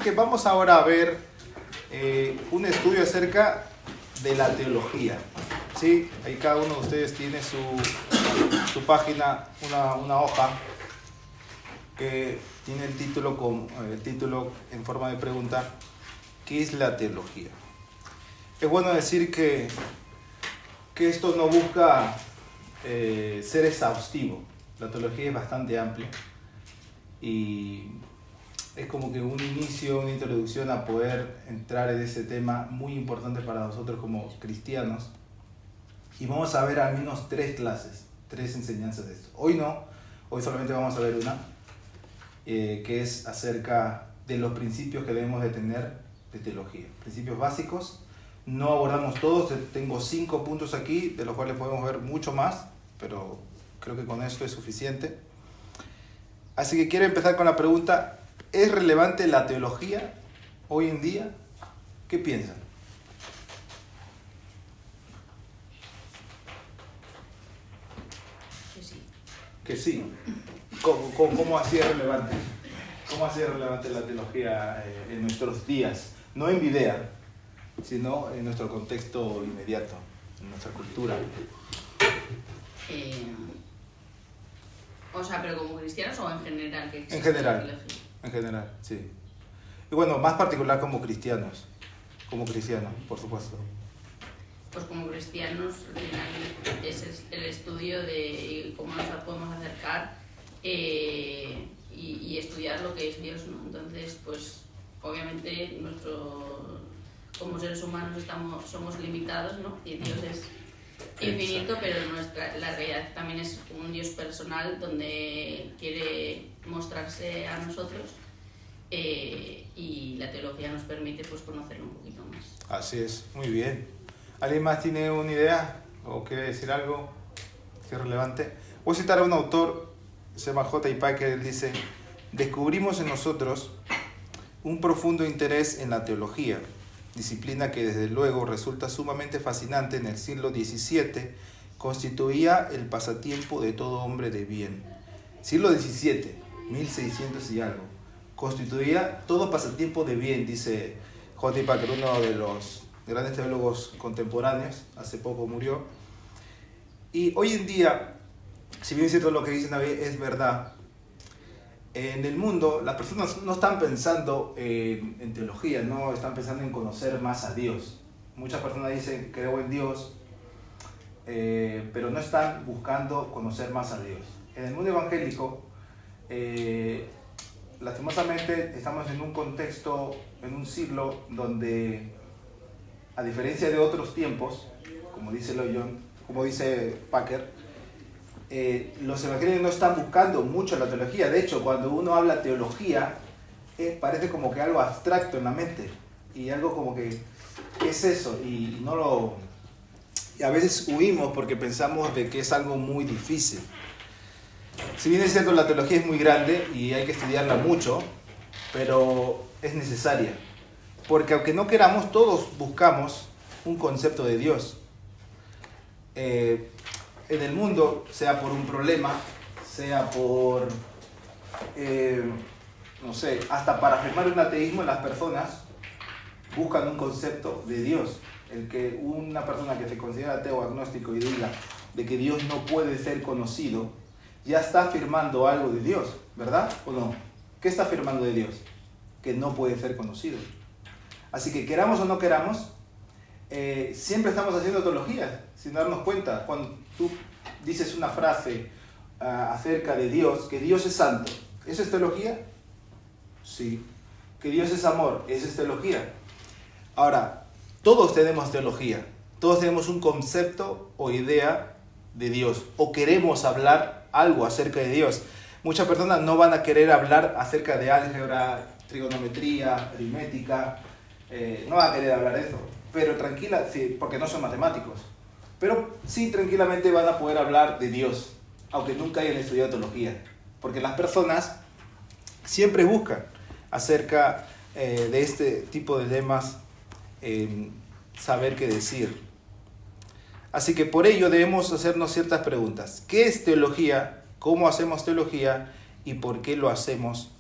que vamos ahora a ver un estudio acerca de la teología. ¿Sí? Ahí cada uno de ustedes tiene su página, una hoja que tiene el título en forma de pregunta: ¿qué es la teología? Es bueno decir que esto no busca ser exhaustivo. La teología es bastante amplia y es como que un inicio, una introducción a poder entrar en ese tema muy importante para nosotros como cristianos. Y vamos a ver al menos 3 clases, 3 enseñanzas de esto. Hoy no, hoy solamente vamos a ver una, que es acerca de los principios que debemos de tener de teología. Principios básicos. No abordamos todos, tengo 5 puntos aquí, de los cuales podemos ver mucho más, pero creo que con esto es suficiente. Así que quiero empezar con la pregunta: ¿es relevante la teología hoy en día? ¿Qué piensan? Que sí. Que sí. ¿Cómo así es relevante? ¿Cómo así es relevante la teología en nuestros días? No en Videa, sino en nuestro contexto inmediato, en nuestra cultura. O sea, pero como cristianos o en general que existe En general, la teología. en general, sí. Y bueno, más particular como cristianos, por supuesto. Pues como cristianos, al final, ese es el estudio de cómo nos podemos acercar y estudiar lo que es Dios, ¿no? Entonces, pues obviamente como seres humanos somos limitados, ¿no? Y Dios es infinito, pero la realidad también es un Dios personal donde quiere mostrarse a nosotros, y la teología nos permite pues conocerlo un poquito más. Así es, muy bien. ¿Alguien más tiene una idea o quiere decir algo que es relevante? Voy a citar a un autor, se llama J. Packer. Él dice: descubrimos en nosotros un profundo interés en la teología, disciplina que desde luego resulta sumamente fascinante en el siglo XVII, constituía el pasatiempo de todo hombre de bien. Siglo XVII, 1600 y algo, constituía todo pasatiempo de bien, dice J. Packer, uno de los grandes teólogos contemporáneos, hace poco murió. Y hoy en día, si bien es cierto lo que dicen es verdad, en el mundo las personas no están pensando en teología, no están pensando en conocer más a Dios. Muchas personas dicen creo en Dios, pero no están buscando conocer más a Dios. En el mundo evangélico, lastimosamente estamos en un contexto, en un siglo donde, a diferencia de otros tiempos, como dice Packer, los evangélicos no están buscando mucho la teología. De hecho, cuando uno habla teología, parece como que algo abstracto en la mente y algo como que ¿qué es eso? Y a veces huimos porque pensamos de que es algo muy difícil. Si bien es cierto, la teología es muy grande y hay que estudiarla mucho, pero es necesaria, porque aunque no queramos, todos buscamos un concepto de Dios. En el mundo, sea por un problema, sea por, no sé, hasta para afirmar un ateísmo, las personas buscan un concepto de Dios. El que una persona que se considera ateo o agnóstico y diga de que Dios no puede ser conocido, ya está afirmando algo de Dios, ¿verdad? ¿O no? ¿Qué está afirmando de Dios? Que no puede ser conocido. Así que queramos o no queramos, siempre estamos haciendo teología, sin darnos cuenta. Cuando tú dices una frase acerca de Dios, que Dios es santo, ¿eso es teología? Sí. Que Dios es amor, ¿eso es teología? Ahora, todos tenemos teología, todos tenemos un concepto o idea de Dios, o queremos hablar algo acerca de Dios. Muchas personas no van a querer hablar acerca de álgebra, trigonometría, aritmética, no van a querer hablar de eso, pero tranquila, sí, porque no son matemáticos. Pero sí, tranquilamente van a poder hablar de Dios, aunque nunca hayan estudiado teología. Porque las personas siempre buscan acerca de este tipo de temas saber qué decir. Así que por ello debemos hacernos ciertas preguntas. ¿Qué es teología? ¿Cómo hacemos teología? ¿Y por qué lo hacemos?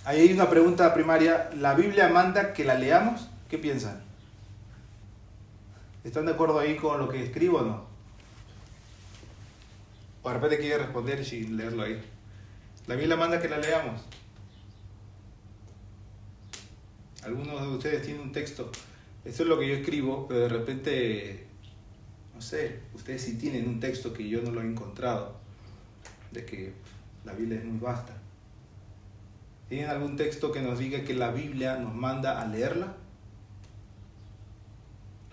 Ahí hay una pregunta primaria. ¿La Biblia manda que la leamos? ¿Qué piensan? ¿Están de acuerdo ahí con lo que escribo o no? O de repente quiere responder sin leerlo ahí. ¿La Biblia manda que la leamos? Algunos de ustedes tienen un texto. Esto es lo que yo escribo, pero de repente, no sé, ustedes sí tienen un texto que yo no lo he encontrado, de que la Biblia es muy vasta. ¿Tienen algún texto que nos diga que la Biblia nos manda a leerla?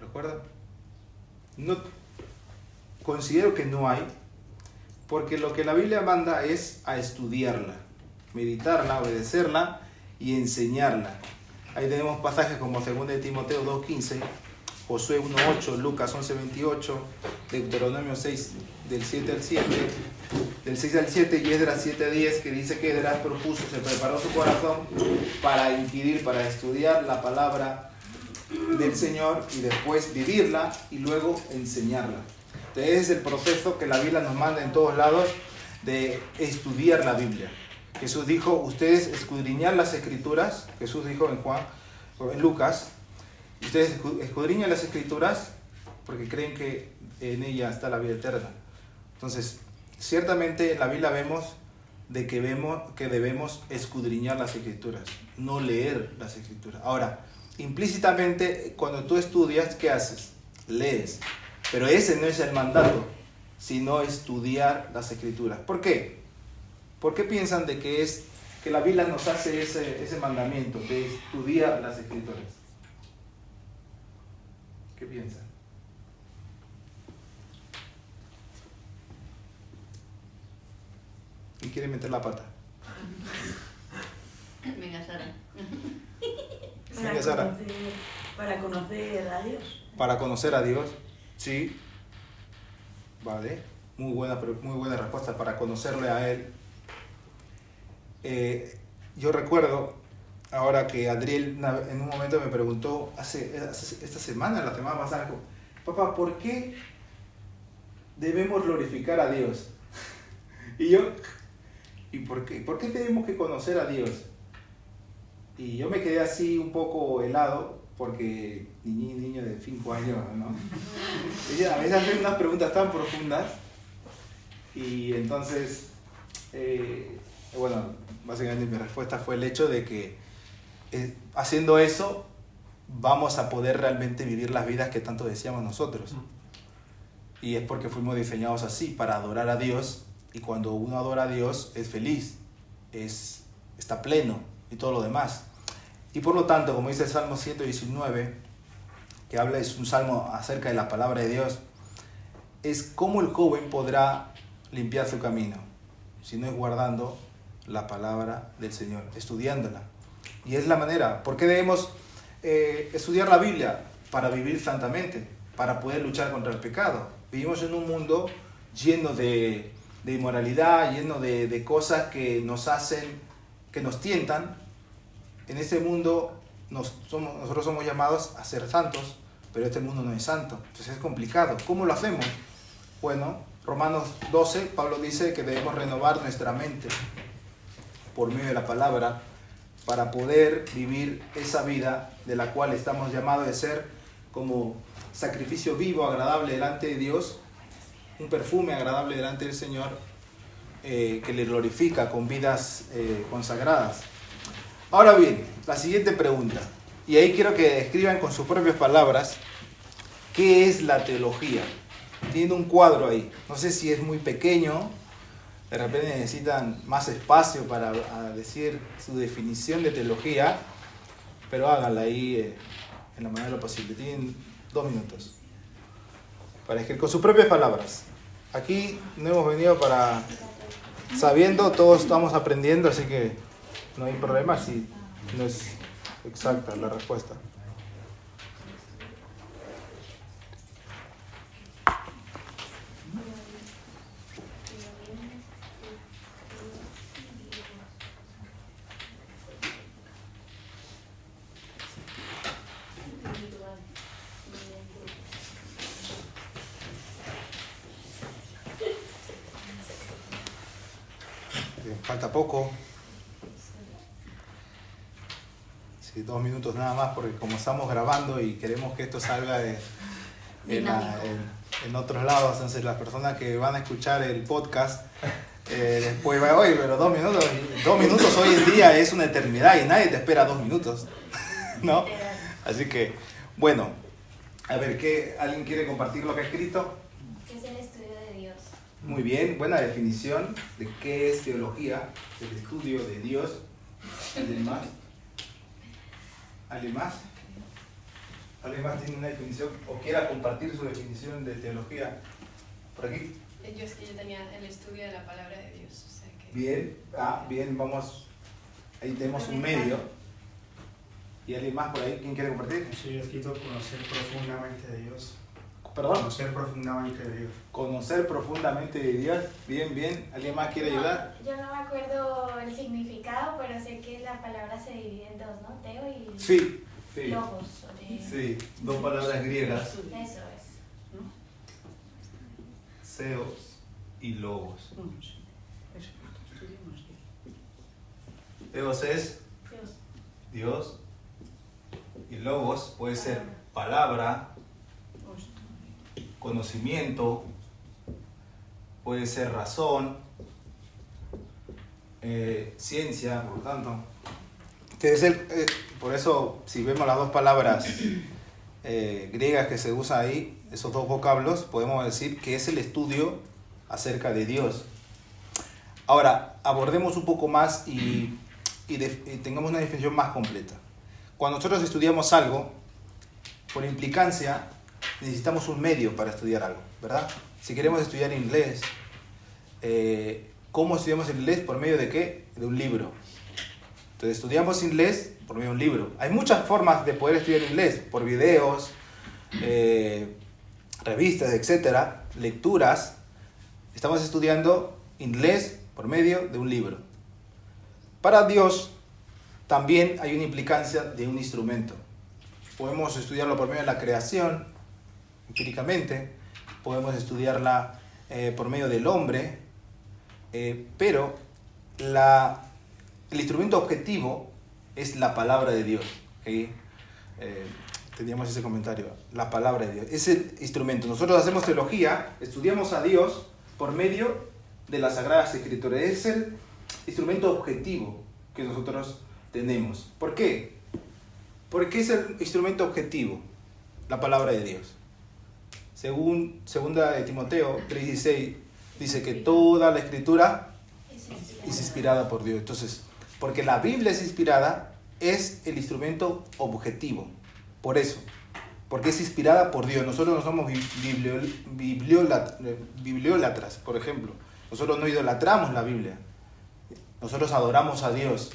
¿Recuerdan? No, considero que no hay, porque lo que la Biblia manda es a estudiarla, meditarla, obedecerla y enseñarla. Ahí tenemos pasajes como 2 de Timoteo 2:15, Josué 1:8, Lucas 11:28, Deuteronomio 6, del 7 al 7, del 6 al 7 y Esdras 7:10, que dice que Esdras se preparó su corazón para inquirir, para estudiar la palabra del Señor y después vivirla y luego enseñarla. Entonces es el proceso que la Biblia nos manda en todos lados de estudiar la Biblia. Jesús dijo, ustedes escudriñan las Escrituras, Jesús dijo en Lucas, ustedes escudriñan las Escrituras porque creen que en ella está la vida eterna. Entonces, ciertamente en la Biblia vemos que debemos escudriñar las Escrituras, no leer las Escrituras. Ahora, implícitamente, cuando tú estudias, ¿qué haces? Lees. Pero ese no es el mandato, sino estudiar las Escrituras. ¿Por qué? ¿Por qué piensan de que la Biblia nos hace ese mandamiento de estudiar las Escrituras? ¿Qué piensan? ¿Y quiere meter la pata? Venga, Sara. Venga, Sara. Para conocer a Dios. Para conocer a Dios, sí. Vale, muy buena respuesta, para conocerle a Él. Yo recuerdo, ahora que Adriel en un momento me preguntó, la semana pasada, dijo, papá, ¿por qué debemos glorificar a Dios? Y yo, ¿y por qué? ¿Por qué tenemos que conocer a Dios? Y yo me quedé así un poco helado, porque niño de 5 años, ¿no? Ella a veces hace unas preguntas tan profundas, y entonces, bueno, básicamente mi respuesta fue el hecho de que haciendo eso vamos a poder realmente vivir las vidas que tanto deseamos nosotros. Y es porque fuimos diseñados así, para adorar a Dios, y cuando uno adora a Dios es feliz, está pleno y todo lo demás. Y por lo tanto, como dice el Salmo 119, que es un salmo acerca de la palabra de Dios, es cómo el joven podrá limpiar su camino, si no es guardando la palabra del Señor, estudiándola. Y es la manera. ¿Por qué debemos estudiar la Biblia? Para vivir santamente, para poder luchar contra el pecado. Vivimos en un mundo lleno de inmoralidad, lleno de cosas que nos hacen, que nos tientan. En este mundo nosotros somos llamados a ser santos, pero este mundo no es santo. Entonces es complicado. ¿Cómo lo hacemos? Bueno, Romanos 12, Pablo dice que debemos renovar nuestra mente por medio de la palabra para poder vivir esa vida de la cual estamos llamados a ser como sacrificio vivo, agradable delante de Dios, un perfume agradable delante del Señor, que le glorifica con vidas consagradas. Ahora bien, la siguiente pregunta, y ahí quiero que escriban con sus propias palabras, ¿qué es la teología? Tiene un cuadro ahí, no sé si es muy pequeño, de repente necesitan más espacio para decir su definición de teología, pero háganla ahí en la manera de lo posible. Tienen 2 minutos para escribir con sus propias palabras. Aquí no hemos venido para sabiendo, todos estamos aprendiendo, así que no hay problema si no es exacta la respuesta. Falta poco. Sí, 2 minutos nada más, porque como estamos grabando y queremos que esto salga en otros lados, entonces las personas que van a escuchar el podcast después va, oye, pero 2 minutos hoy en día es una eternidad y nadie te espera 2 minutos, ¿no? Así que, bueno, a ver, ¿alguien quiere compartir lo que ha escrito? ¿Qué es el estudio de Dios? Muy bien, buena definición de qué es teología, el estudio de Dios. ¿Alguien más? ¿Alguien más? ¿Alguien más tiene una definición o quiera compartir su definición de teología? ¿Por aquí? Yo tenía el estudio de la palabra de Dios. O sea que... Bien, vamos. Ahí tenemos un medio. ¿Y alguien más por ahí? ¿Quién quiere compartir? Sí, yo he escrito conocer profundamente de Dios. ¿Perdón? Conocer profundamente de Dios. Conocer profundamente de Dios. Bien. ¿Alguien más quiere ayudar? Yo no me acuerdo el significado, pero sé que la palabra se divide en dos, ¿no? Teo y Sí. logos. Sí, 2 palabras griegas. Eso es. Theos y logos. Theos es Dios y logos puede ser palabra, conocimiento, puede ser razón, ciencia, por lo tanto. Por eso, si vemos las 2 palabras griegas que se usan ahí, esos 2 vocablos, podemos decir que es el estudio acerca de Dios. Ahora, abordemos un poco más y tengamos una definición más completa. Cuando nosotros estudiamos algo, por implicancia, necesitamos un medio para estudiar algo, ¿verdad? Si queremos estudiar inglés, ¿cómo estudiamos inglés? ¿Por medio de qué? De un libro. Entonces estudiamos inglés por medio de un libro. Hay muchas formas de poder estudiar inglés, por videos, revistas, etcétera, lecturas. Estamos estudiando inglés por medio de un libro. Para Dios también hay una implicancia de un instrumento. Podemos estudiarlo por medio de la creación, empíricamente, podemos estudiarla por medio del hombre, pero el instrumento objetivo es la palabra de Dios. ¿Okay? Teníamos ese comentario, la palabra de Dios. Es el instrumento. Nosotros hacemos teología, estudiamos a Dios por medio de las Sagradas Escrituras. Es el instrumento objetivo que nosotros tenemos. ¿Por qué? Porque es el instrumento objetivo, la palabra de Dios. Según 2 de Timoteo 3:16, dice que toda la Escritura es inspirada por Dios. Entonces, porque la Biblia es inspirada, es el instrumento objetivo. Por eso, porque es inspirada por Dios. Nosotros no somos bibliólatras, por ejemplo. Nosotros no idolatramos la Biblia. Nosotros adoramos a Dios.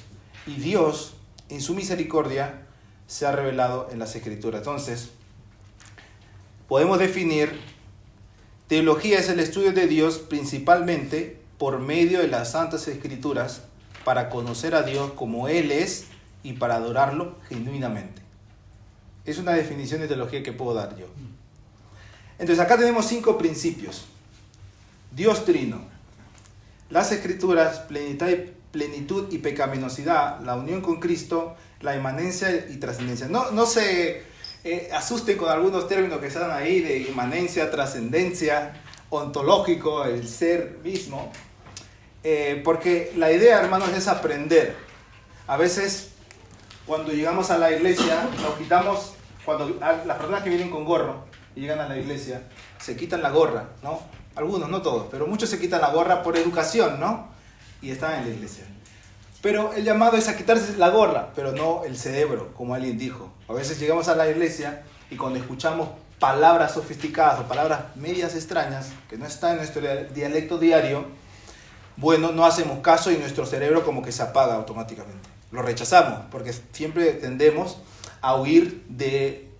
Y Dios, en su misericordia, se ha revelado en las Escrituras. Entonces, podemos definir, teología es el estudio de Dios principalmente por medio de las Santas Escrituras para conocer a Dios como Él es y para adorarlo genuinamente. Es una definición de teología que puedo dar yo. Entonces acá tenemos 5 principios. Dios trino, las Escrituras, plenitud y pecaminosidad, la unión con Cristo, la inmanencia y trascendencia. No se asusten con algunos términos que están ahí de inmanencia, trascendencia, ontológico, el ser mismo. Porque la idea, hermanos, es aprender. A veces, cuando llegamos a la iglesia, nos quitamos, las personas que vienen con gorro y llegan a la iglesia, se quitan la gorra, ¿no? Algunos, no todos, pero muchos se quitan la gorra por educación, ¿no? Y están en la iglesia. Pero el llamado es a quitarse la gorra, pero no el cerebro, como alguien dijo. A veces llegamos a la iglesia y cuando escuchamos palabras sofisticadas o palabras medias extrañas, que no están en nuestro dialecto diario, bueno, no hacemos caso y nuestro cerebro como que se apaga automáticamente. Lo rechazamos, porque siempre tendemos a huir de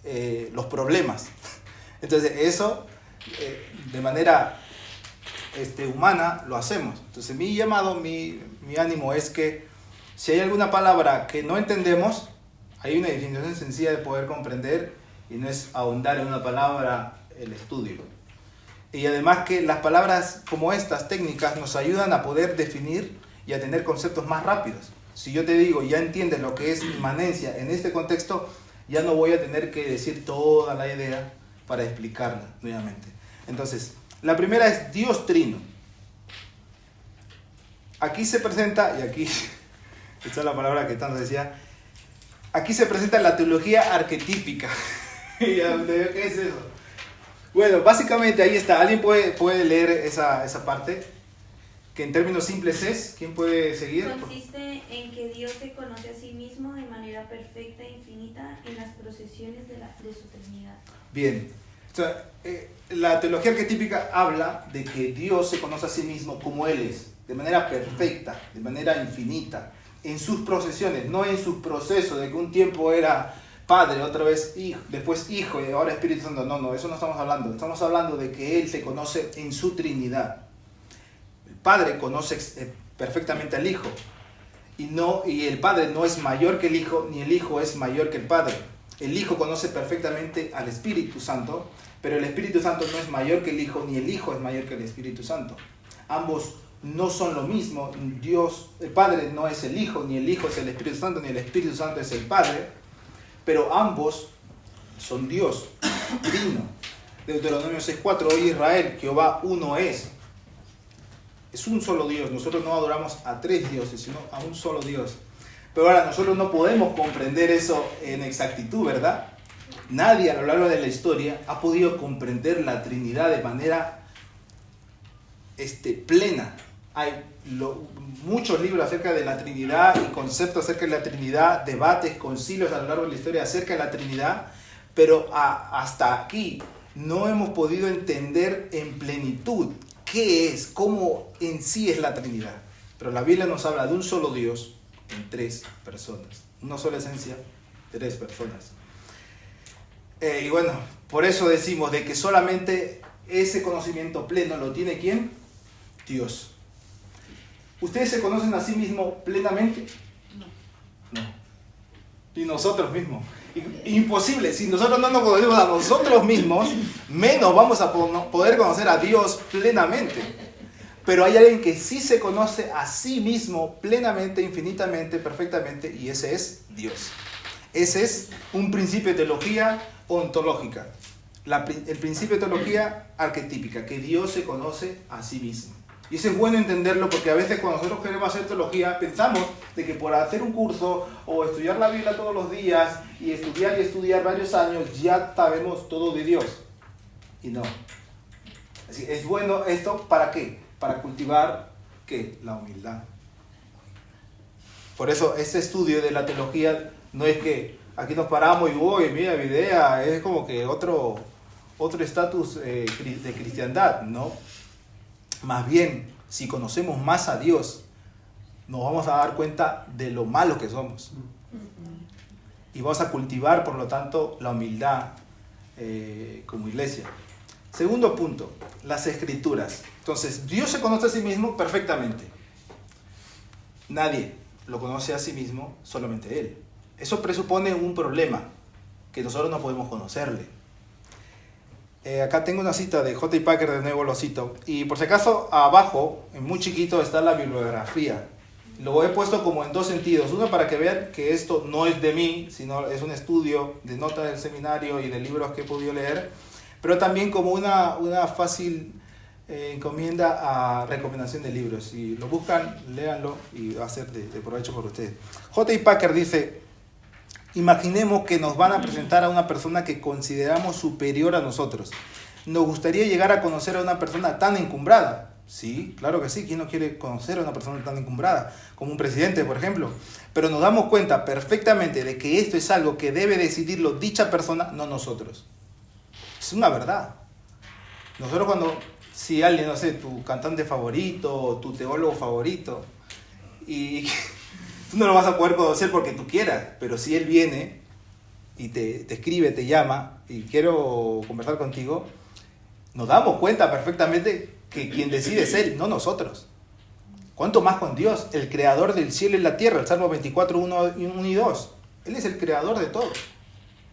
los problemas. Entonces eso, de manera humana, lo hacemos. Entonces mi llamado, mi ánimo es que si hay alguna palabra que no entendemos, hay una definición sencilla de poder comprender y no es ahondar en una palabra el estudio. Y además que las palabras como estas, técnicas, nos ayudan a poder definir y a tener conceptos más rápidos. Si yo te digo, ya entiendes lo que es inmanencia en este contexto, ya no voy a tener que decir toda la idea para explicarla nuevamente. Entonces, la primera es Dios Trino. Aquí se presenta, y aquí, esta es la palabra que tanto decía, aquí se presenta la teología arquetípica. ¿Qué es eso? Bueno, básicamente ahí está. ¿Alguien puede leer esa parte? Que en términos simples es, ¿quién puede seguir? Consiste en que Dios se conoce a sí mismo de manera perfecta e infinita en las procesiones de su Trinidad. Bien. O sea, la teología arquetípica habla de que Dios se conoce a sí mismo como Él es, de manera perfecta, de manera infinita, en sus procesiones, no en su proceso de que un tiempo era Padre, otra vez Hijo, después Hijo y ahora Espíritu Santo. No, eso no estamos hablando. Estamos hablando de que Él se conoce en su Trinidad. El Padre conoce perfectamente al Hijo y el Padre no es mayor que el Hijo, ni el Hijo es mayor que el Padre. El Hijo conoce perfectamente al Espíritu Santo, pero el Espíritu Santo no es mayor que el Hijo, ni el Hijo es mayor que el Espíritu Santo. Ambos no son lo mismo. Dios, el Padre no es el Hijo, ni el Hijo es el Espíritu Santo, ni el Espíritu Santo es el Padre, pero ambos son Dios, trino. Deuteronomio 6:4, oye Israel, Jehová uno es. Es un solo Dios. Nosotros no adoramos a tres dioses, sino a un solo Dios. Pero ahora nosotros no podemos comprender eso en exactitud, ¿verdad? Nadie a lo largo de la historia ha podido comprender la Trinidad de manera plena. Hay muchos libros acerca de la Trinidad y conceptos acerca de la Trinidad, debates, concilios a lo largo de la historia acerca de la Trinidad, pero hasta aquí no hemos podido entender en plenitud qué es, cómo en sí es la Trinidad. Pero la Biblia nos habla de un solo Dios en tres personas, una sola esencia, tres personas. Y bueno, por eso decimos de que solamente ese conocimiento pleno lo tiene ¿quién? Dios. ¿Ustedes se conocen a sí mismos plenamente? No. Y nosotros mismos. Imposible. Si nosotros no nos conocemos a nosotros mismos, menos vamos a poder conocer a Dios plenamente. Pero hay alguien que sí se conoce a sí mismo plenamente, infinitamente, perfectamente, y ese es Dios. Ese es un principio de teología ontológica. El principio de teología arquetípica, que Dios se conoce a sí mismo. Y eso es bueno entenderlo porque a veces cuando nosotros queremos hacer teología pensamos de que por hacer un curso o estudiar la Biblia todos los días y estudiar varios años ya sabemos todo de Dios. Y no. Así, es bueno esto ¿para qué? Para cultivar ¿qué? La humildad. Por eso este estudio de la teología no es que aquí nos paramos y uy, mira mi idea, es como que otro estatus de cristiandad, ¿no? Más bien, si conocemos más a Dios, nos vamos a dar cuenta de lo malos que somos. Y vamos a cultivar, por lo tanto, la humildad como iglesia. Segundo punto, las Escrituras. Entonces, Dios se conoce a sí mismo perfectamente. Nadie lo conoce a sí mismo, solamente Él. Eso presupone un problema, que nosotros no podemos conocerle. Acá tengo una cita de J. Packer, de nuevo lo cito. Y por si acaso, abajo, en muy chiquito, está la bibliografía. Lo he puesto como en dos sentidos. Uno, para que vean que esto no es de mí, sino es un estudio de notas del seminario y de libros que he podido leer. Pero también como una fácil encomienda a recomendación de libros. Si lo buscan, léanlo y va a ser de provecho por ustedes. J. Packer dice: imaginemos que nos van a presentar a una persona que consideramos superior a nosotros. ¿Nos gustaría llegar a conocer a una persona tan encumbrada? Sí, claro que sí. ¿Quién no quiere conocer a una persona tan encumbrada? Como un presidente, por ejemplo. Pero nos damos cuenta perfectamente de que esto es algo que debe decidirlo dicha persona, no nosotros. Es una verdad. Nosotros si alguien, no sé, tu cantante favorito, tu teólogo favorito, y tú no lo vas a poder conocer porque tú quieras, pero si él viene y te escribe, te llama y quiero conversar contigo, nos damos cuenta perfectamente que quien decide es Él, no nosotros. ¿Cuánto más con Dios, el creador del cielo y la tierra? El Salmo 24, 1 y 2. Él es el creador de todo.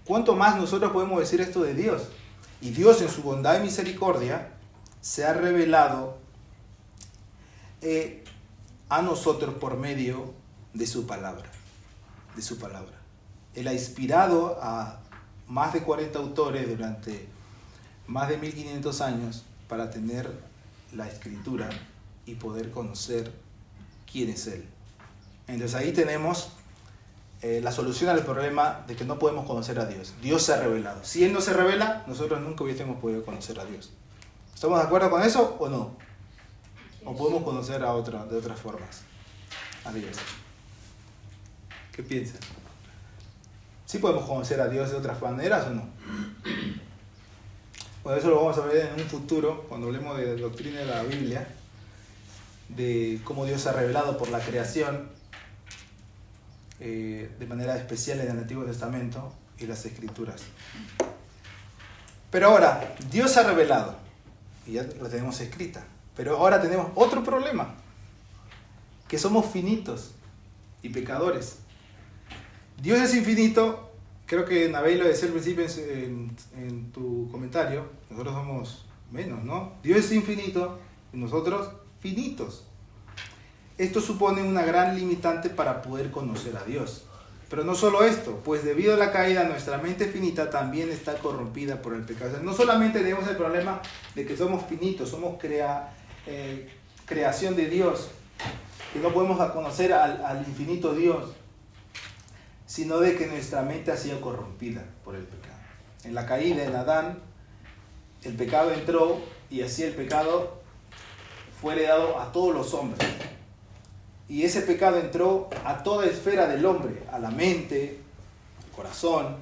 ¿Cuánto más nosotros podemos decir esto de Dios? Y Dios, en su bondad y misericordia, se ha revelado a nosotros por medio de su palabra. De su palabra. Él ha inspirado a más de 40 autores durante más de 1500 años para tener la escritura y poder conocer quién es Él. Entonces ahí tenemos la solución al problema de que no podemos conocer a Dios. Dios se ha revelado. Si Él no se revela, nosotros nunca hubiésemos podido conocer a Dios. ¿Estamos de acuerdo con eso o no? ¿O podemos conocer de otras formas a Dios? ¿Qué piensan? ¿Sí podemos conocer a Dios de otras maneras o no? Bueno, eso lo vamos a ver en un futuro, cuando hablemos de doctrina de la Biblia, de cómo Dios se ha revelado por la creación de manera especial en el Antiguo Testamento y las Escrituras. Pero ahora, Dios se ha revelado, y ya la tenemos escrita, pero ahora tenemos otro problema, que somos finitos y pecadores. Dios es infinito, creo que Nabel lo decía al principio en tu comentario, nosotros somos menos, ¿no? Dios es infinito y nosotros finitos. Esto supone una gran limitante para poder conocer a Dios. Pero no solo esto, pues debido a la caída nuestra mente finita también está corrompida por el pecado. O sea, no solamente tenemos el problema de que somos finitos, somos creación de Dios, que no podemos conocer al infinito Dios, sino de que nuestra mente ha sido corrompida por el pecado. En la caída en Adán, el pecado entró y así el pecado fue heredado a todos los hombres. Y ese pecado entró a toda esfera del hombre, a la mente, al corazón,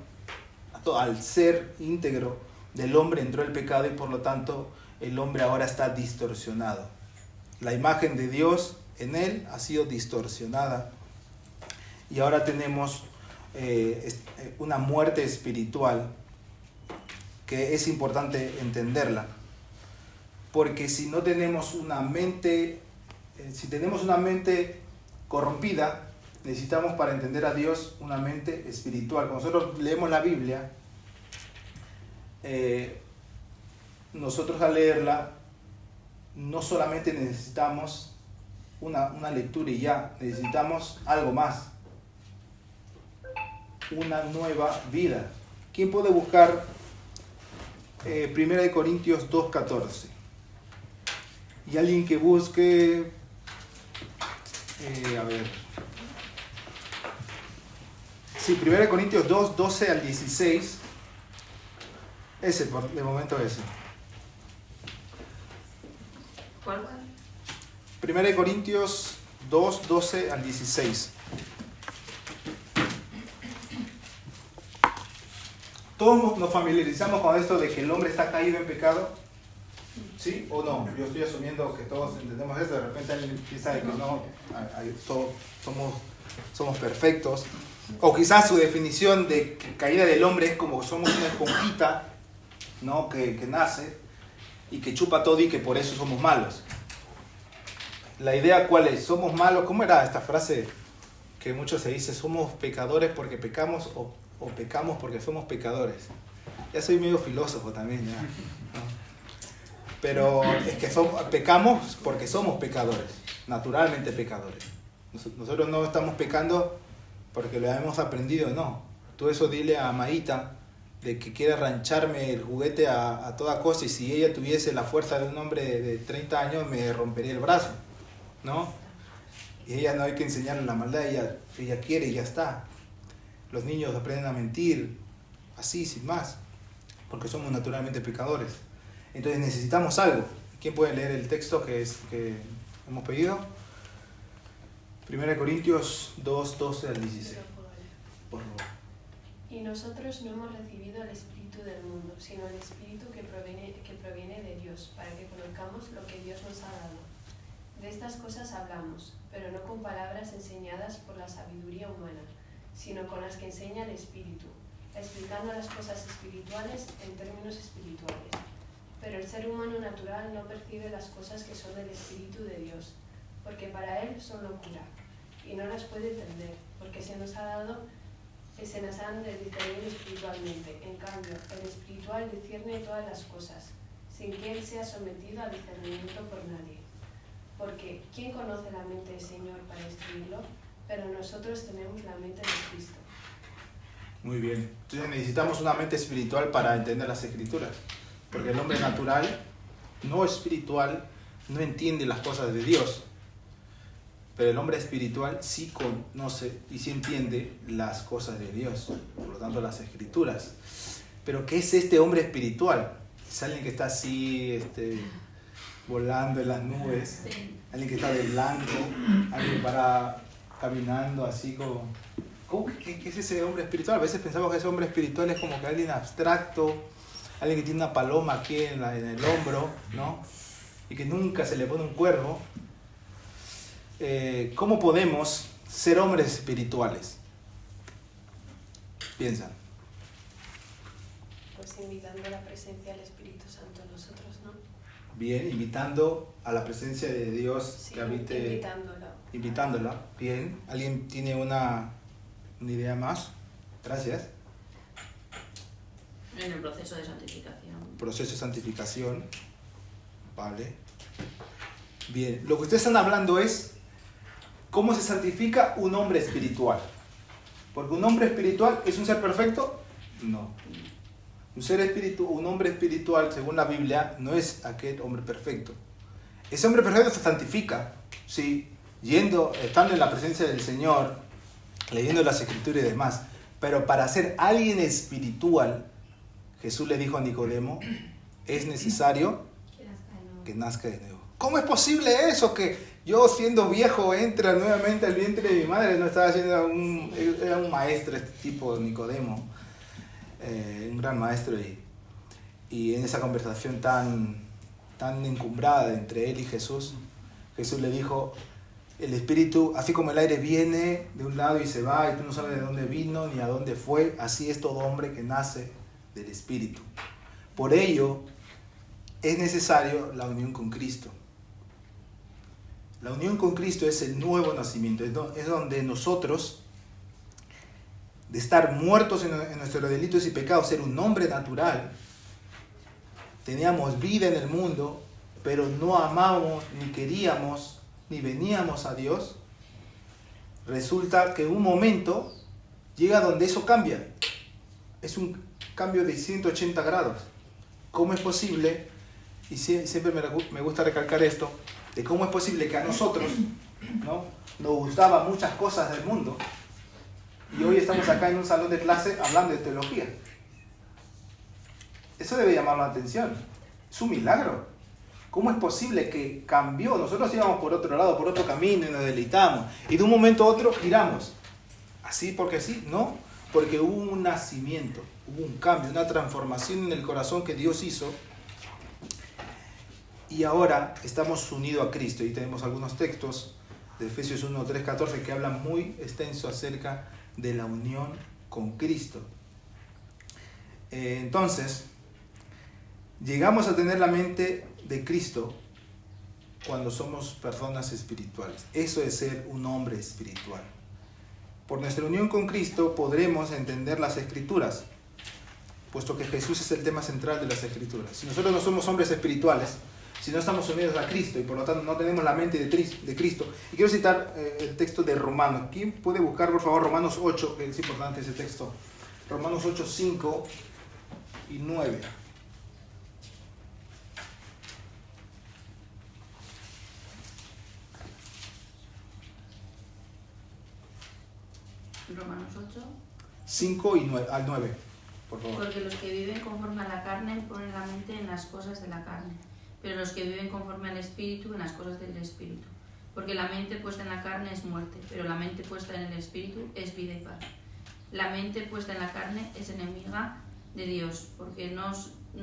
al ser íntegro del hombre entró el pecado y por lo tanto el hombre ahora está distorsionado. La imagen de Dios en él ha sido distorsionada y ahora tenemos una muerte espiritual que es importante entenderla, porque si no tenemos una mente, si tenemos una mente corrompida, necesitamos para entender a Dios una mente espiritual. Cuando nosotros leemos la Biblia, nosotros al leerla no solamente necesitamos una lectura y ya, necesitamos algo más, una nueva vida. ¿Quién puede buscar 1 Corintios 2:14? Y alguien que busque, a ver, sí, 1 Corintios 2:12 al 16, ese, de momento ese. ¿Cuál? 1 Corintios 2:12 al 16. Todos nos familiarizamos con esto de que el hombre está caído en pecado, ¿sí o no? Yo estoy asumiendo que todos entendemos esto, de repente alguien piensa que no, todos somos perfectos, o quizás su definición de caída del hombre es como somos una esponjita, ¿no? que nace y que chupa todo y que por eso somos malos. La idea ¿cuál es? ¿Somos malos? ¿Cómo era esta frase que mucho se dice? ¿Somos pecadores porque pecamos o pecamos porque somos pecadores? Ya soy medio filósofo también, ya, ¿no? Pero es que pecamos porque somos pecadores, naturalmente pecadores. Nosotros no estamos pecando porque lo hemos aprendido, no. Tú eso dile a Maíta de que quiere arrancharme el juguete a toda cosa y si ella tuviese la fuerza de un hombre de 30 años me rompería el brazo, ¿no? Y ella no hay que enseñarle la maldad, ella quiere y ya está. Los niños aprenden a mentir, así, sin más, porque somos naturalmente pecadores. Entonces necesitamos algo. ¿Quién puede leer el texto que hemos pedido? 1 Corintios 2:12 al 16. Por favor. Y nosotros no hemos recibido el Espíritu del mundo, sino el Espíritu que proviene de Dios, para que conozcamos lo que Dios nos ha dado. De estas cosas hablamos, pero no con palabras enseñadas por la sabiduría humana, sino con las que enseña el Espíritu, explicando las cosas espirituales en términos espirituales. Pero el ser humano natural no percibe las cosas que son del Espíritu de Dios, porque para él son locura, y no las puede entender, porque se nos han de discernir espiritualmente. En cambio, el espiritual discierne todas las cosas, sin que él sea sometido a discernimiento por nadie. Porque, ¿quién conoce la mente del Señor para instruirlo? pero nosotros tenemos la mente de Cristo. Muy bien. Entonces necesitamos una mente espiritual para entender las Escrituras. Porque el hombre natural, no espiritual, no entiende las cosas de Dios. Pero el hombre espiritual sí conoce y sí entiende las cosas de Dios. Por lo tanto, las Escrituras. Pero ¿qué es este hombre espiritual? Es alguien que está así, volando en las nubes. Sí. Alguien que está de blanco. Alguien para caminando así como... ¿Qué es ese hombre espiritual? A veces pensamos que ese hombre espiritual es como que alguien abstracto, alguien que tiene una paloma aquí en el hombro, ¿no? Y que nunca se le pone un cuerno. ¿Cómo podemos ser hombres espirituales? Piensan. Pues invitando a la presencia del Espíritu Santo en nosotros, ¿no? Bien, invitando a la presencia de Dios Sí, que habite... Invitándola. Bien. ¿Alguien tiene una idea más? Gracias. En el proceso de santificación. Proceso de santificación. Vale. Bien. Lo que ustedes están hablando es cómo se santifica un hombre espiritual. Porque un hombre espiritual es un ser perfecto. No. Un hombre espiritual, según la Biblia, no es aquel hombre perfecto. Ese hombre perfecto se santifica, sí, estando en la presencia del Señor, leyendo las Escrituras y demás. Pero para ser alguien espiritual, Jesús le dijo a Nicodemo, es necesario que nazca de nuevo. ¿Cómo es posible eso? Que yo, siendo viejo, entra nuevamente al vientre de mi madre. No estaba haciendo era un maestro este tipo, Nicodemo. Un gran maestro, y en esa conversación tan encumbrada entre él y Jesús, Jesús le dijo, el espíritu, así como el aire viene de un lado y se va, y tú no sabes de dónde vino ni a dónde fue, así es todo hombre que nace del espíritu. Por ello, es necesario la unión con Cristo. La unión con Cristo es el nuevo nacimiento, es donde nosotros, de estar muertos en nuestros delitos y pecados, ser un hombre natural, teníamos vida en el mundo, pero no amábamos, ni queríamos, ni veníamos a Dios. Resulta que un momento llega donde eso cambia. Es un cambio de 180 grados. ¿Cómo es posible? Y siempre me gusta recalcar esto, de cómo es posible que a nosotros, ¿no?, nos gustaban muchas cosas del mundo, y hoy estamos acá en un salón de clase hablando de teología. Eso debe llamar la atención. Es un milagro. ¿Cómo es posible que cambió? Nosotros íbamos por otro lado, por otro camino, y nos deleitamos. Y de un momento a otro giramos. ¿Así porque sí? No. Porque hubo un nacimiento, hubo un cambio, una transformación en el corazón que Dios hizo. Y ahora estamos unidos a Cristo. Y tenemos algunos textos de Efesios 1, 3, 14 que hablan muy extenso acerca de la unión con Cristo. Entonces, llegamos a tener la mente de Cristo cuando somos personas espirituales. Eso es ser un hombre espiritual. Por nuestra unión con Cristo podremos entender las Escrituras, puesto que Jesús es el tema central de las Escrituras. Si nosotros no somos hombres espirituales, si no estamos unidos a Cristo y por lo tanto no tenemos la mente de Cristo. Y quiero citar el texto de Romanos. ¿Quién puede buscar, por favor, Romanos 8, que es importante ese texto? Romanos 8, 5 y 9. Romanos 8. 5 y 9, al 9, por favor. Porque los que viven conforme a la carne ponen la mente en las cosas de la carne, pero los que viven conforme al Espíritu en las cosas del Espíritu. Porque la mente puesta en la carne es muerte, pero la mente puesta en el Espíritu es vida y paz. La mente puesta en la carne es enemiga de Dios, porque no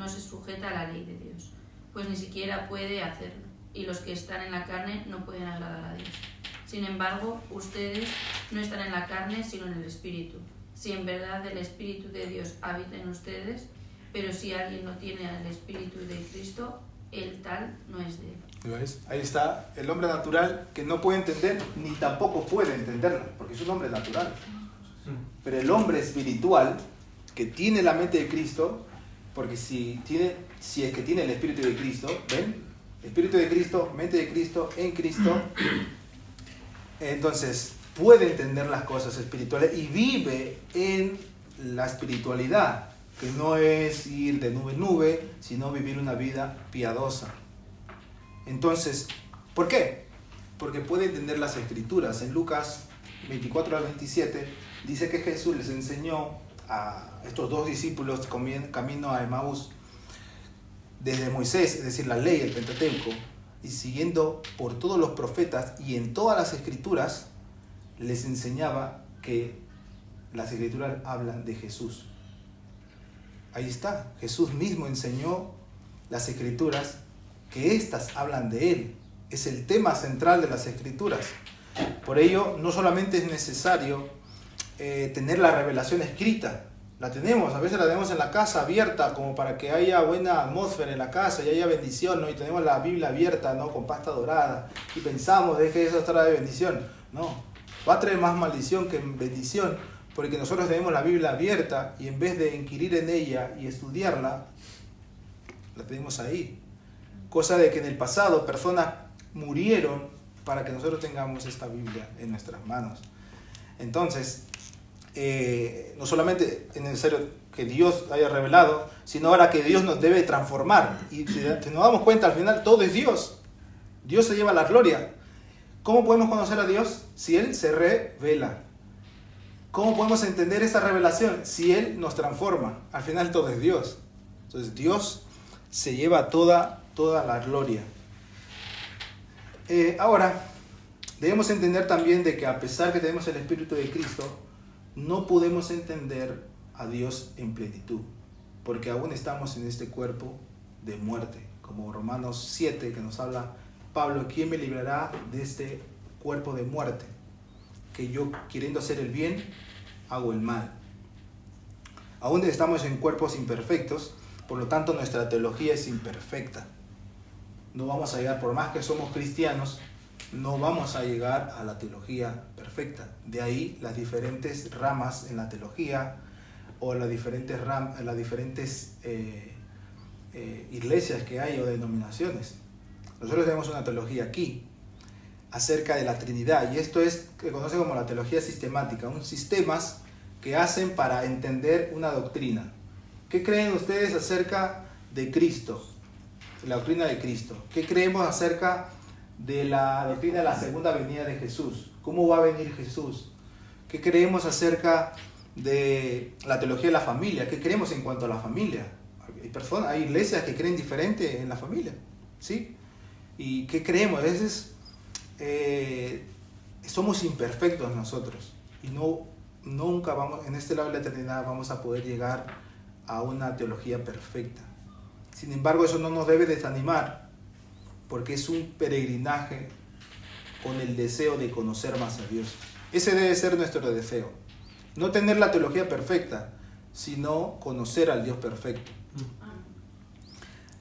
se sujeta a la ley de Dios, pues ni siquiera puede hacerlo, y los que están en la carne no pueden agradar a Dios. Sin embargo, ustedes no están en la carne, sino en el Espíritu. Si en verdad el Espíritu de Dios habita en ustedes, pero si alguien no tiene el Espíritu de Cristo, el tal no es de él. ¿Lo ves? Ahí está el hombre natural que no puede entender, ni tampoco puede entenderlo, porque es un hombre natural. Pero el hombre espiritual, que tiene la mente de Cristo, porque si es que tiene el Espíritu de Cristo, ¿ven? Espíritu de Cristo, mente de Cristo, en Cristo. Entonces, puede entender las cosas espirituales y vive en la espiritualidad, que no es ir de nube en nube, sino vivir una vida piadosa. Entonces, ¿por qué? Porque puede entender las escrituras. En Lucas 24 al 27 dice que Jesús les enseñó a estos dos discípulos camino a Emaús desde Moisés, es decir, la ley, el Pentateuco, y siguiendo por todos los profetas y en todas las escrituras, les enseñaba que las escrituras hablan de Jesús. Ahí está, Jesús mismo enseñó las escrituras, que éstas hablan de Él. Es el tema central de las escrituras. Por ello, no solamente es necesario tener la revelación escrita, la tenemos, a veces la tenemos en la casa abierta, como para que haya buena atmósfera en la casa y haya bendición, ¿no? Y tenemos la Biblia abierta, ¿no? Con pasta dorada, y pensamos de que eso trae bendición. No, va a traer más maldición que bendición, porque nosotros tenemos la Biblia abierta y en vez de inquirir en ella y estudiarla, la tenemos ahí. Cosa de que en el pasado personas murieron para que nosotros tengamos esta Biblia en nuestras manos. Entonces, no solamente es necesario que Dios haya revelado, sino ahora que Dios nos debe transformar. Y si nos damos cuenta, al final todo es Dios. Dios se lleva la gloria. ¿Cómo podemos conocer a Dios? Si Él se revela. ¿Cómo podemos entender esa revelación? Si Él nos transforma. Al final todo es Dios. Entonces Dios se lleva toda la gloria. Ahora, debemos entender también de que a pesar que tenemos el Espíritu de Cristo, no podemos entender a Dios en plenitud, porque aún estamos en este cuerpo de muerte, como Romanos 7, que nos habla Pablo: ¿quién me librará de este cuerpo de muerte? Que yo, queriendo hacer el bien, hago el mal. Aún estamos en cuerpos imperfectos, por lo tanto nuestra teología es imperfecta. No vamos a llegar, por más que somos cristianos, no vamos a llegar a la teología perfecta. De ahí las diferentes ramas en la teología, o las diferentes iglesias que hay o denominaciones. Nosotros tenemos una teología aquí acerca de la Trinidad, y esto es que se conoce como la teología sistemática, un sistemas que hacen para entender una doctrina. ¿Qué creen ustedes acerca de Cristo? La doctrina de Cristo. ¿Qué creemos acerca de la doctrina de la segunda venida de Jesús? ¿Cómo va a venir Jesús? ¿Qué creemos acerca de la teología de la familia? ¿Qué creemos en cuanto a la familia? Hay iglesias que creen diferente en la familia, ¿sí? ¿Y qué creemos? A veces somos imperfectos nosotros y nunca vamos, en este lado de la eternidad, vamos a poder llegar a una teología perfecta. Sin embargo, eso no nos debe desanimar, porque es un peregrinaje con el deseo de conocer más a Dios. Ese debe ser nuestro deseo. No tener la teología perfecta, sino conocer al Dios perfecto.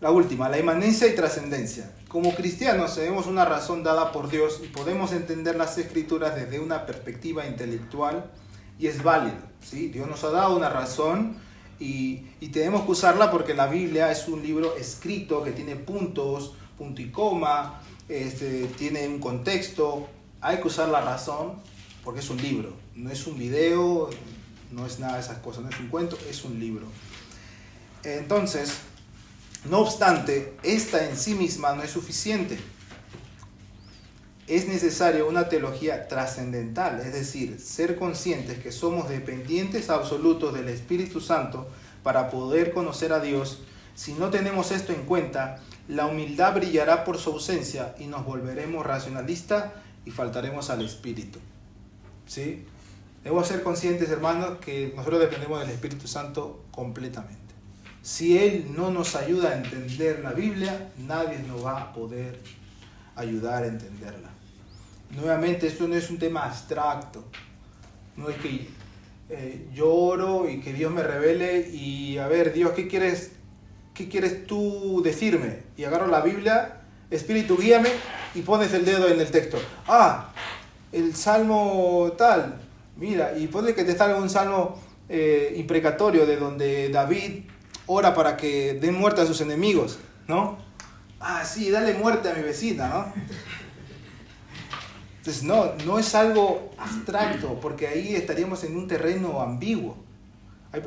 La última, la inmanencia y trascendencia. Como cristianos tenemos una razón dada por Dios y podemos entender las Escrituras desde una perspectiva intelectual, y es válido, ¿sí? Dios nos ha dado una razón y tenemos que usarla, porque la Biblia es un libro escrito que tiene puntos, punto y coma, tiene un contexto. Hay que usar la razón porque es un libro, no es un video, no es nada de esas cosas, no es un cuento, es un libro. Entonces, no obstante, esta en sí misma no es suficiente. Es necesaria una teología trascendental, es decir, ser conscientes que somos dependientes absolutos del Espíritu Santo para poder conocer a Dios. Si no tenemos esto en cuenta, la humildad brillará por su ausencia y nos volveremos racionalistas y faltaremos al Espíritu. ¿Sí? Debemos ser conscientes, hermanos, que nosotros dependemos del Espíritu Santo completamente. Si Él no nos ayuda a entender la Biblia, nadie nos va a poder ayudar a entenderla. Nuevamente, esto no es un tema abstracto. No es que yo oro y que Dios me revele y a ver, Dios, ¿qué quieres tú decirme? Y agarro la Biblia, Espíritu, guíame, y pones el dedo en el texto. Ah, el salmo tal, mira, y pone que te salga un salmo imprecatorio de donde David ora para que den muerte a sus enemigos, ¿no? Ah, sí, dale muerte a mi vecina, ¿no? Entonces no es algo abstracto, porque ahí estaríamos en un terreno ambiguo.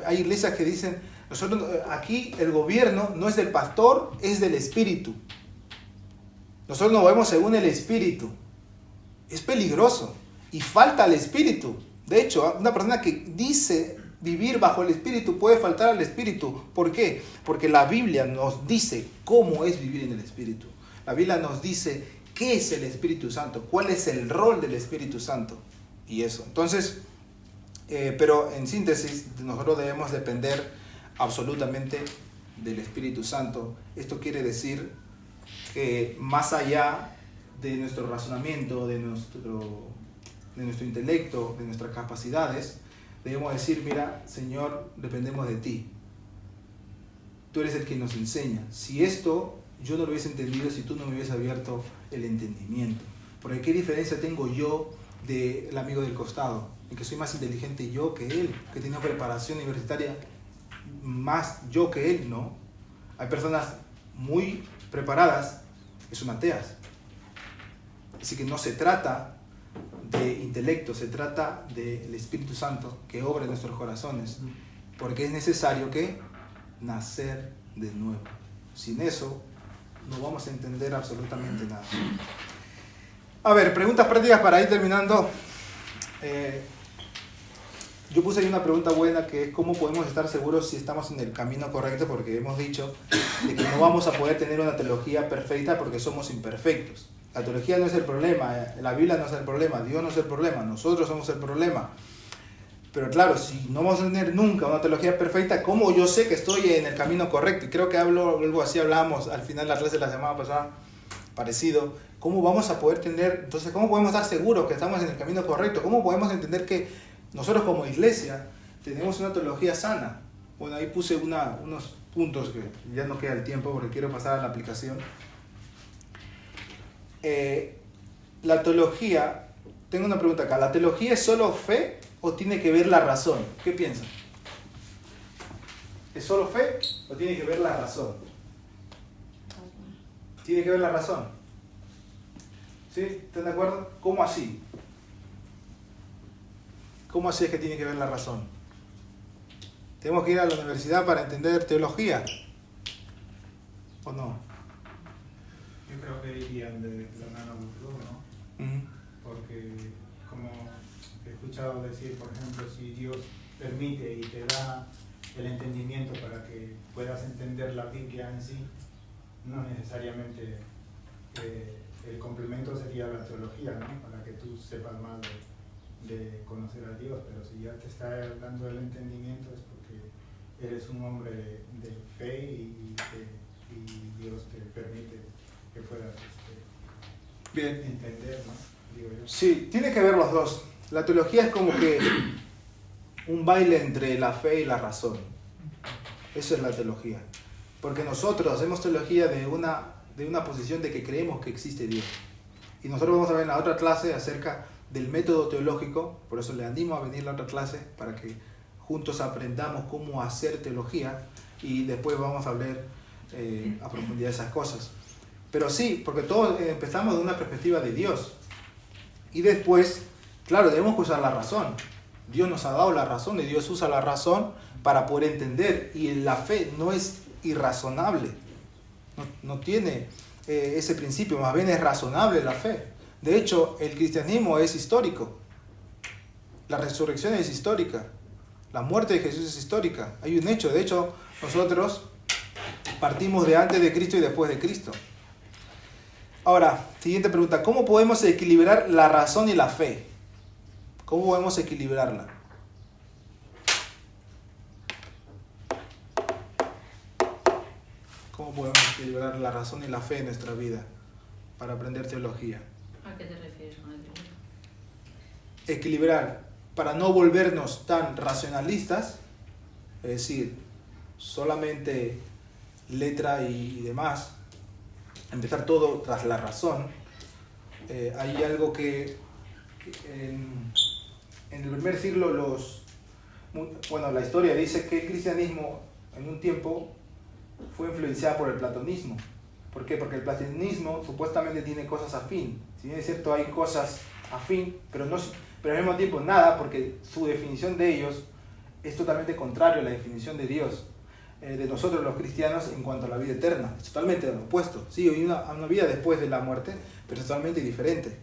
Hay iglesias que dicen, nosotros aquí el gobierno no es del pastor, es del Espíritu. Nosotros nos movemos según el Espíritu. Es peligroso y falta al Espíritu. De hecho, una persona que dice vivir bajo el Espíritu puede faltar al Espíritu. ¿Por qué? Porque la Biblia nos dice cómo es vivir en el Espíritu. La Biblia nos dice qué es el Espíritu Santo, cuál es el rol del Espíritu Santo y eso. Entonces, pero en síntesis, nosotros debemos depender absolutamente del Espíritu Santo. Esto quiere decir que más allá de nuestro razonamiento, de nuestro intelecto, de nuestras capacidades, debemos decir, mira, Señor, dependemos de ti. Tú eres el que nos enseña. Si esto yo no lo hubiese entendido, si tú no me hubieses abierto el entendimiento. Porque ¿qué diferencia tengo yo del amigo del costado? En que soy más inteligente yo que él, que tiene una preparación universitaria más yo que él, ¿no? Hay personas muy preparadas que son ateas. Así que no se trata de intelecto, se trata del Espíritu Santo que obra en nuestros corazones, porque es necesario que nacer de nuevo. Sin eso no vamos a entender absolutamente nada. A ver, preguntas prácticas para ir terminando. Yo puse ahí una pregunta buena, que es cómo podemos estar seguros si estamos en el camino correcto, porque hemos dicho de que no vamos a poder tener una teología perfecta porque somos imperfectos. La teología no es el problema, la Biblia no es el problema, Dios no es el problema, nosotros somos el problema. Pero claro, si no vamos a tener nunca una teología perfecta, ¿cómo yo sé que estoy en el camino correcto? Y creo que algo así hablábamos al final de la clase de la semana pasada, parecido. ¿Cómo vamos a poder tener, entonces, cómo podemos estar seguros que estamos en el camino correcto? ¿Cómo podemos entender que nosotros como iglesia tenemos una teología sana? Bueno, ahí puse unos puntos que ya no queda el tiempo porque quiero pasar a la aplicación. La teología, tengo una pregunta acá, ¿la teología es solo fe o tiene que ver la razón? ¿Qué piensan? ¿Es solo fe o tiene que ver la razón? Tiene que ver la razón. ¿Sí? ¿Están de acuerdo? ¿Cómo así? ¿Cómo así es que tiene que ver la razón? ¿Tenemos que ir a la universidad para entender teología? ¿O no? Yo creo que irían de la mano los dos, ¿no? Uh-huh. Porque, como he escuchado decir, por ejemplo, si Dios permite y te da el entendimiento para que puedas entender la Biblia en sí, no necesariamente el complemento sería la teología, ¿no? Para que tú sepas más de conocer a Dios, pero si ya te está dando el entendimiento es porque eres un hombre de fe y Dios te permite que puedas Bien. entender, ¿no? Digo yo. Sí, tiene que ver los dos. La teología es como que un baile entre la fe y la razón. Eso es la teología. Porque nosotros hacemos teología de una posición de que creemos que existe Dios. Y nosotros vamos a ver en la otra clase acerca del método teológico, por eso le animo a venir a la otra clase para que juntos aprendamos cómo hacer teología y después vamos a ver a profundidad esas cosas. Pero sí, porque todos empezamos de una perspectiva de Dios. Y después, claro, debemos usar la razón. Dios nos ha dado la razón y Dios usa la razón para poder entender. Y la fe no es irrazonable. No tiene ese principio, más bien es razonable la fe. De hecho, el cristianismo es histórico. La resurrección es histórica. La muerte de Jesús es histórica. Hay un hecho. De hecho, nosotros partimos de antes de Cristo y después de Cristo. Ahora, siguiente pregunta. ¿Cómo podemos equilibrar la razón y la fe? ¿Cómo podemos equilibrarla? ¿Cómo podemos equilibrar la razón y la fe en nuestra vida para aprender teología? ¿A qué te refieres con equilibrio? Equilibrar para no volvernos tan racionalistas, es decir, solamente letra y demás, empezar todo tras la razón. Hay algo que en el primer siglo la historia dice que el cristianismo en un tiempo fue influenciado por el platonismo. ¿Por qué? Porque el platonismo supuestamente tiene cosas afín. Si bien es cierto, hay cosas afín, pero al mismo tiempo nada, porque su definición de ellos es totalmente contrario a la definición de Dios, de nosotros los cristianos en cuanto a la vida eterna. Es totalmente lo opuesto. Sí, hay una vida después de la muerte, pero es totalmente diferente.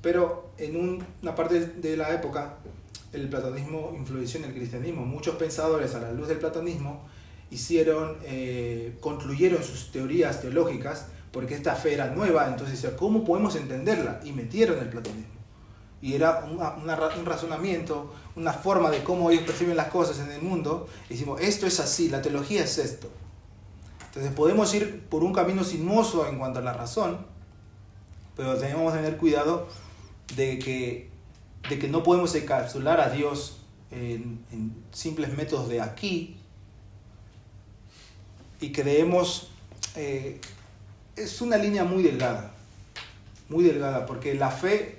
Pero en una parte de la época, el platonismo influenció en el cristianismo. Muchos pensadores a la luz del platonismo concluyeron sus teorías teológicas porque esta fe era nueva, entonces decía, ¿cómo podemos entenderla? Y metieron el platonismo. Y era un razonamiento, una forma de cómo ellos perciben las cosas en el mundo. Y decimos, esto es así, la teología es esto. Entonces podemos ir por un camino sinuoso en cuanto a la razón, pero tenemos que tener cuidado de que no podemos encapsular a Dios en simples métodos de aquí, y que debemos... es una línea muy delgada, porque la fe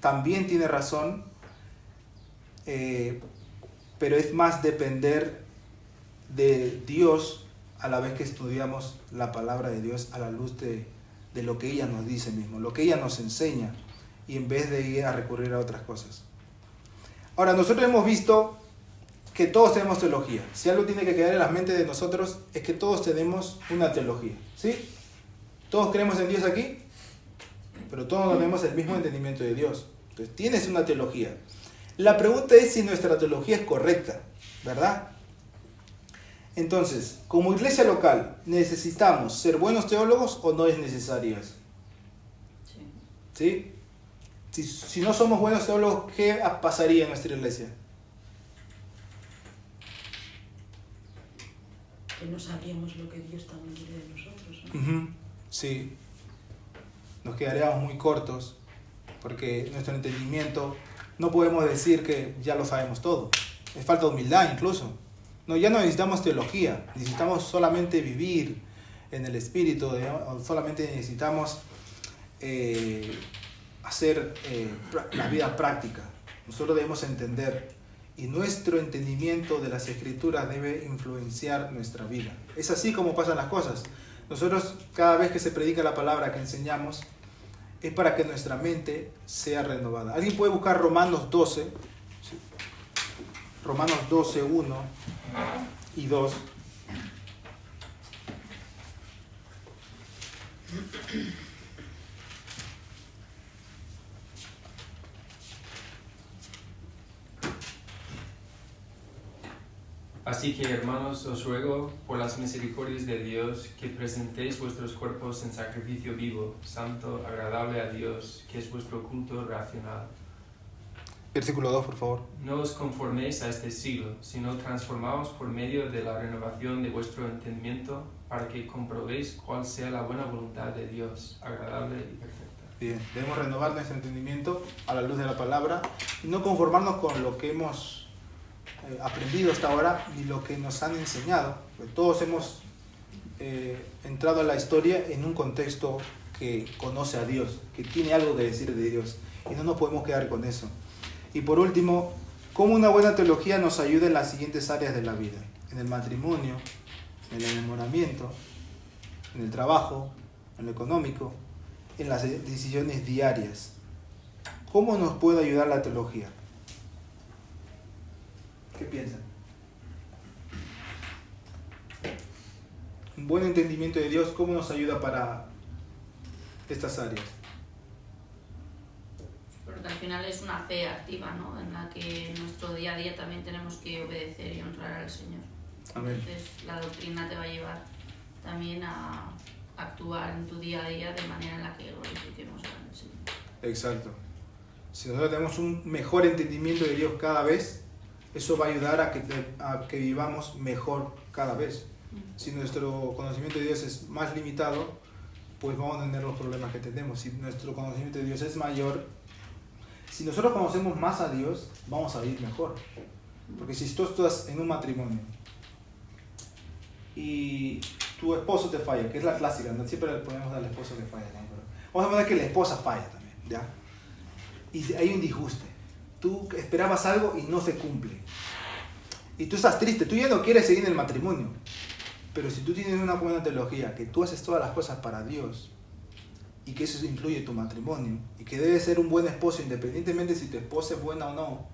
también tiene razón, pero es más depender de Dios a la vez que estudiamos la palabra de Dios a la luz de lo que ella nos dice mismo, lo que ella nos enseña, y en vez de ir a recurrir a otras cosas. Ahora, nosotros hemos visto que todos tenemos teología. Si algo tiene que quedar en las mentes de nosotros es que todos tenemos una teología, ¿sí? Todos creemos en Dios aquí, pero todos tenemos el mismo entendimiento de Dios. Entonces, tienes una teología. La pregunta es si nuestra teología es correcta, ¿verdad? Entonces, como iglesia local, ¿necesitamos ser buenos teólogos o no es necesario eso? ¿Sí? Si no somos buenos teólogos, ¿qué pasaría en nuestra iglesia? Que no sabríamos lo que Dios también quiere de nosotros, ¿no? Sí. Nos quedaríamos muy cortos, porque nuestro entendimiento, no podemos decir que ya lo sabemos todo. Es falta de humildad incluso. No, ya no necesitamos teología, necesitamos solamente vivir en el Espíritu, solamente necesitamos hacer la vida práctica. Nosotros debemos entender, y nuestro entendimiento de las Escrituras debe influenciar nuestra vida. Es así como pasan las cosas. Nosotros, cada vez que se predica la palabra que enseñamos, es para que nuestra mente sea renovada. ¿Alguien puede buscar Romanos 12? ¿Sí? Romanos 12, 1 y 2. Así que, hermanos, os ruego por las misericordias de Dios que presentéis vuestros cuerpos en sacrificio vivo, santo, agradable a Dios, que es vuestro culto racional. Versículo 2, por favor. No os conforméis a este siglo, sino transformaos por medio de la renovación de vuestro entendimiento, para que comprobéis cuál sea la buena voluntad de Dios, agradable y perfecta. Bien, debemos renovar nuestro entendimiento a la luz de la palabra y no conformarnos con lo que hemos aprendido hasta ahora ni lo que nos han enseñado. Pues todos hemos entrado a la historia en un contexto que conoce a Dios, que tiene algo que decir de Dios, y no nos podemos quedar con eso. Y por último, ¿cómo una buena teología nos ayuda en las siguientes áreas de la vida? En el matrimonio, en el enamoramiento, en el trabajo, en lo económico, en las decisiones diarias. ¿Cómo nos puede ayudar la teología? ¿Qué piensan? Un buen entendimiento de Dios, ¿cómo nos ayuda para estas áreas? Porque al final es una fe activa, ¿no? En la que en nuestro día a día también tenemos que obedecer y honrar al Señor. Amén. Entonces la doctrina te va a llevar también a actuar en tu día a día de manera en la que glorifiquemos al Señor. Exacto. Si nosotros tenemos un mejor entendimiento de Dios cada vez, eso va a ayudar a que vivamos mejor cada vez. Si nuestro conocimiento de Dios es más limitado, pues vamos a tener los problemas que tenemos. Si nuestro conocimiento de Dios es mayor, si nosotros conocemos más a Dios, vamos a vivir mejor. Porque si tú estás en un matrimonio y tu esposo te falla, que es la clásica, ¿no? Siempre le ponemos al esposo que falla, ¿no? Pero vamos a poner que la esposa falla también, ¿ya? Y hay un disguste. Tú esperabas algo y no se cumple. Y tú estás triste, tú ya no quieres seguir en el matrimonio. Pero si tú tienes una buena teología, que tú haces todas las cosas para Dios, y que eso incluye tu matrimonio, y que debes ser un buen esposo independientemente si tu esposa es buena o no,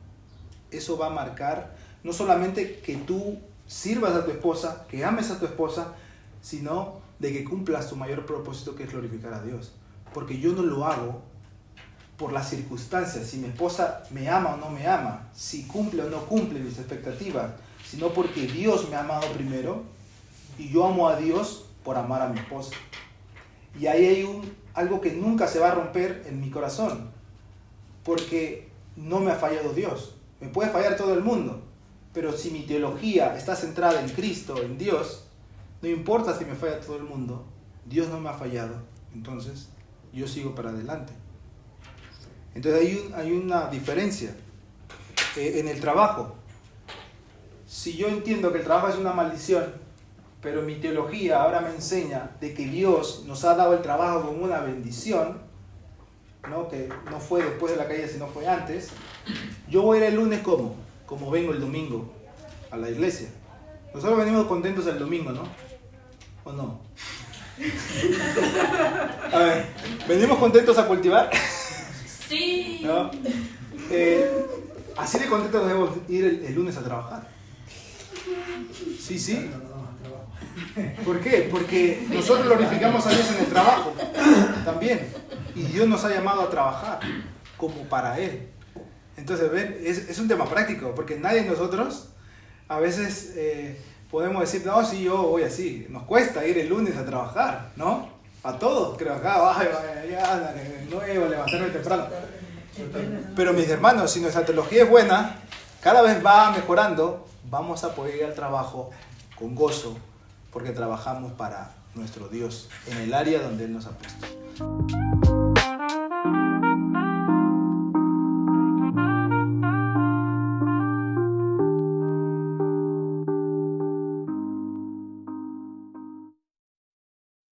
eso va a marcar no solamente que tú sirvas a tu esposa, que ames a tu esposa, sino de que cumplas tu mayor propósito, que es glorificar a Dios. Porque yo no lo hago por las circunstancias, si mi esposa me ama o no me ama, si cumple o no cumple mis expectativas, sino porque Dios me ha amado primero y yo amo a Dios por amar a mi esposa. Y ahí hay algo que nunca se va a romper en mi corazón, porque no me ha fallado Dios. Me puede fallar todo el mundo, pero si mi teología está centrada en Cristo, en Dios, no importa si me falla todo el mundo, Dios no me ha fallado, entonces yo sigo para adelante. Entonces hay una diferencia en el trabajo. Si yo entiendo que el trabajo es una maldición, pero mi teología ahora me enseña de que Dios nos ha dado el trabajo como una bendición, ¿no? Que no fue después de la caída, sino fue antes, yo voy a ir el lunes como vengo el domingo a la iglesia. Nosotros venimos contentos el domingo, ¿no? ¿O no? A ver, ¿venimos contentos a cultivar? Sí. ¿No? Así de contentos debemos ir el lunes a trabajar. Sí, sí. ¿Por qué? Porque nosotros glorificamos a Dios en el trabajo también. Y Dios nos ha llamado a trabajar como para Él. Entonces, ven, es un tema práctico, porque nadie de nosotros a veces podemos decir, no, sí, yo voy así. Nos cuesta ir el lunes a trabajar, ¿no? A todos, creo, acá, ya, nuevo, levantarme temprano. Pero mis hermanos, si nuestra teología es buena, cada vez va mejorando, vamos a poder ir al trabajo con gozo, porque trabajamos para nuestro Dios en el área donde Él nos ha puesto.